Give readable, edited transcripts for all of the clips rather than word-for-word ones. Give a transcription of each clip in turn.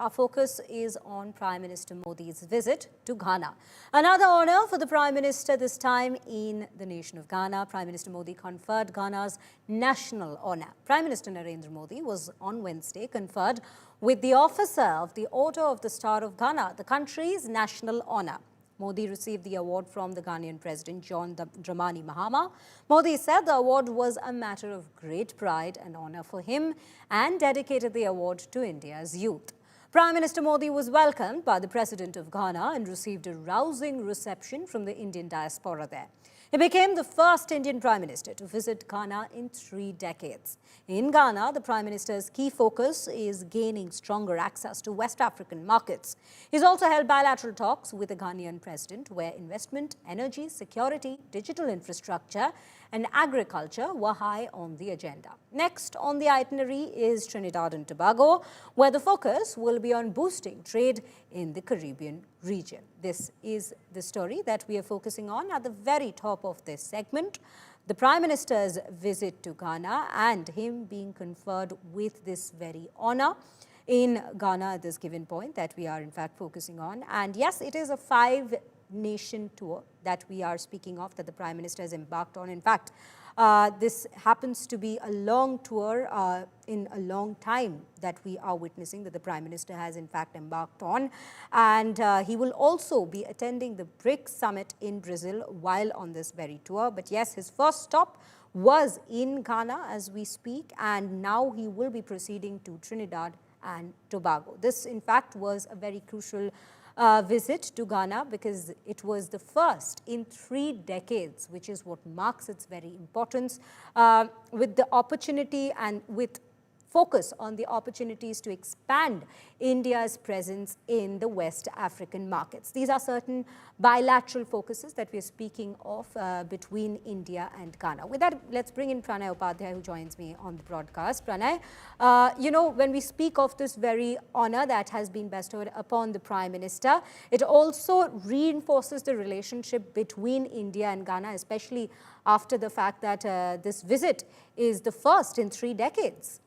Our focus is on Prime Minister Modi's visit to Ghana. Another honor for the Prime Minister, this time in the nation of Ghana. Prime Minister Modi conferred Ghana's national honor. Prime Minister Narendra Modi was on Wednesday conferred with the officer of the Order of the Star of Ghana, the country's national honor. Modi received the award from the Ghanaian President Dhramani Mahama. Modi said the award was a matter of great pride and honor for him and dedicated the award to India's youth. Prime Minister Modi was welcomed by the President of Ghana and received a rousing reception from the Indian diaspora there. He became the first Indian Prime Minister to visit Ghana in 3 decades. In Ghana, the Prime Minister's key focus is gaining stronger access to West African markets. He's also held bilateral talks with the Ghanaian President, where investment, energy, security, digital infrastructure, and agriculture were high on the agenda. Next on the itinerary is Trinidad and Tobago, where the focus will be on boosting trade in the Caribbean region. This is the story that we are focusing on at the very top of this segment. The Prime Minister's visit to Ghana and him being conferred with this very honor in Ghana at this given point that we are in fact focusing on. And yes, it is a 5-nation tour that we are speaking of, that the Prime Minister has embarked on. In fact, this happens to be a long tour in a long time that we are witnessing, that the Prime Minister has in fact embarked on. And he will also be attending the BRICS Summit in Brazil while on this very tour. But yes, his first stop was in Ghana as we speak, and now he will be proceeding to Trinidad and Tobago. This in fact was a very crucial visit to Ghana because it was the first in 3 decades, which is what marks its very importance, with the opportunity and with focus on the opportunities to expand India's presence in the West African markets. These are certain bilateral focuses that we are speaking of between India and Ghana. With that, let's bring in Pranay Upadhyay, who joins me on the broadcast. Pranay, when we speak of this very honor that has been bestowed upon the Prime Minister, it also reinforces the relationship between India and Ghana, especially after the fact that this visit is the first in 3 decades.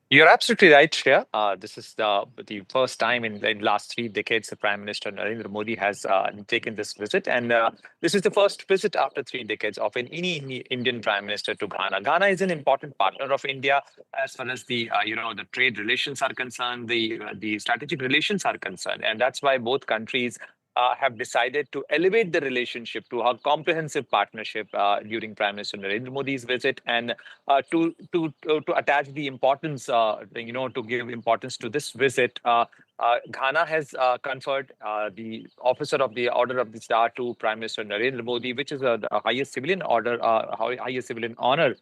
You're absolutely right, Shreya. This is the first time in the last 3 decades the Prime Minister Narendra Modi has taken this visit. And this is the first visit after 3 decades of any Indian Prime Minister to Ghana. Ghana is an important partner of India as far as the trade relations are concerned, the strategic relations are concerned. And that's why both countries have decided to elevate the relationship to a comprehensive partnership during Prime Minister Narendra Modi's visit, and to attach the importance, to give importance to this visit. Ghana has conferred the Officer of the Order of the Star to Prime Minister Narendra Modi, which is the highest civilian order, highest civilian honor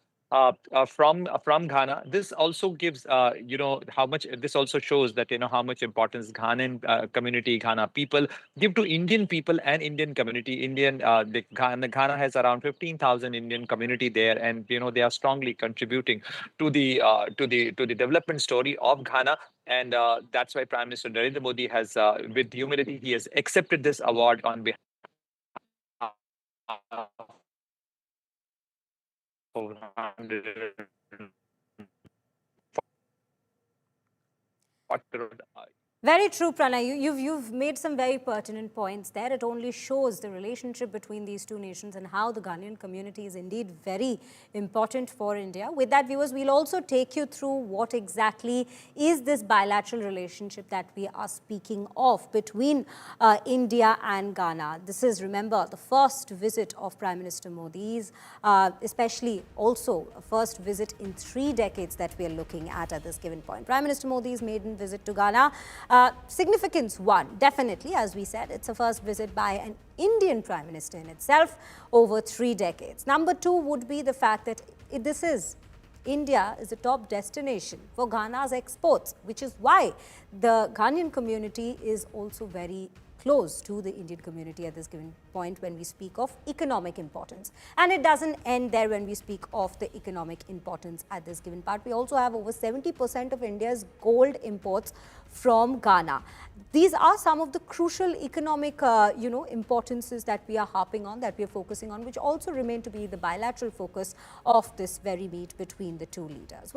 from Ghana. This also gives how much. This also shows that how much importance Ghanaian community, Ghana people give to Indian people and Indian community. Ghana has around 15,000 Indian community there, and they are strongly contributing to the development story of Ghana. And that's why Prime Minister Narendra Modi has, with humility, he has accepted this award on behalf of Very true, Pranay. You've made some very pertinent points there. It only shows the relationship between these 2 nations and how the Ghanaian community is indeed very important for India. With that, viewers, we'll also take you through what exactly is this bilateral relationship that we are speaking of between India and Ghana. This is, remember, the first visit of Prime Minister Modi's, especially also a first visit in 3 decades that we are looking at this given point. Prime Minister Modi's maiden visit to Ghana. Significance 1, definitely, as we said, it's a first visit by an Indian Prime Minister in itself over 3 decades. Number 2 would be the fact that India is a top destination for Ghana's exports, which is why the Ghanaian community is also very close to the Indian community at this given point when we speak of economic importance. And it doesn't end there when we speak of the economic importance at this given part. We also have over 70% of India's gold imports from Ghana. These are some of the crucial economic, importances that we are harping on, that we are focusing on, which also remain to be the bilateral focus of this very meet between the 2 leaders.